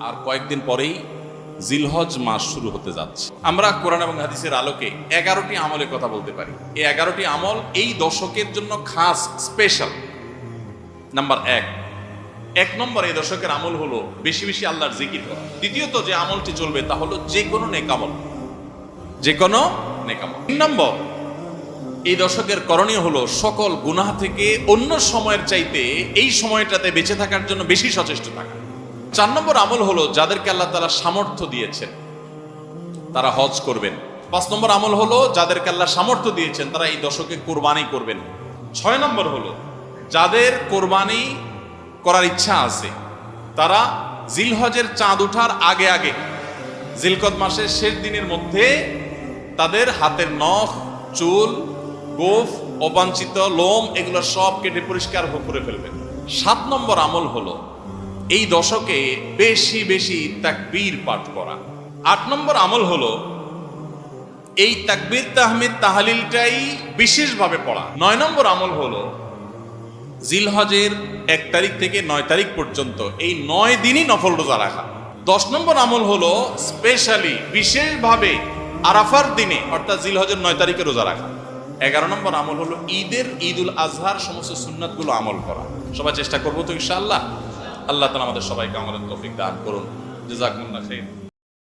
আর কয়েকদিন পরেই জিলহজ মাস শুরু হতে যাচ্ছে। আমরা কোরআন এবং হাদিসের আলোকে 11টি আমলের কথা বলতে পারি। এই 11টি আমল এই দশকের জন্য খাস স্পেশাল। নাম্বার 1 নম্বর এই দশকের আমল হলো বেশি বেশি আল্লাহর জিকির করা। দ্বিতীয়ত যে আমলটি চলবে তা হলো যে কোনো নেক আমল, যে কোনো নেক আমল। 3 নম্বর এই দশকের করণীয় হলো সকল গুনাহ থেকে অন্য সময়ের চাইতে এই সময়টাতে বেঁচে থাকার জন্য বেশি সচেষ্ট থাকা। 4 নম্বর আমল হলো যাদেরকে আল্লাহ তাআলা সামর্থ্য দিয়েছেন তারা হজ করবেন। 5 নম্বর আমল হলো যাদেরকে আল্লাহ সামর্থ্য দিয়েছেন তারা এই দশকে কোরবানি করবেন। 6 নম্বর হলো যাদের কোরবানি করার ইচ্ছা আছে তারা জিলহজের চাঁদ ওঠার আগে আগে জিলকদ মাসের শেষ দিনের মধ্যে তাদের হাতের নখ, চুল, গোফ, অবাঞ্ছিত লোম এগুলো সব কেটে পরিষ্কার করে ফেলবেন। 7 নম্বর আমল হলো এই দশকে বেশি বেশি তাকবীর পাঠ করা। 8 নম্বর আমল হলো এই তাকবীর তাহমিদ তাহলিলটাই বিশেষভাবে পড়া। 9 নম্বর আমল হলো জিলহজের 1 তারিখ থেকে 9 তারিখ পর্যন্ত এই 9 দিনই নফল রোজা রাখা। 10 নম্বর আমল হলো স্পেশালি বিশেষভাবে আরাফার দিনে অর্থাৎ জিলহজের 9 তারিখে রোজা রাখা। 11 নম্বর আমল হলো ঈদুল আজহার সমস্ত সুন্নাতগুলো আমল করা। সবাই চেষ্টা করবো তো ইনশাআল্লাহ। আল্লাহ তাআলা আমাদের সবাইকে আমলের তৌফিক দান করুন। জাযাকুমুল্লাহ খাইর।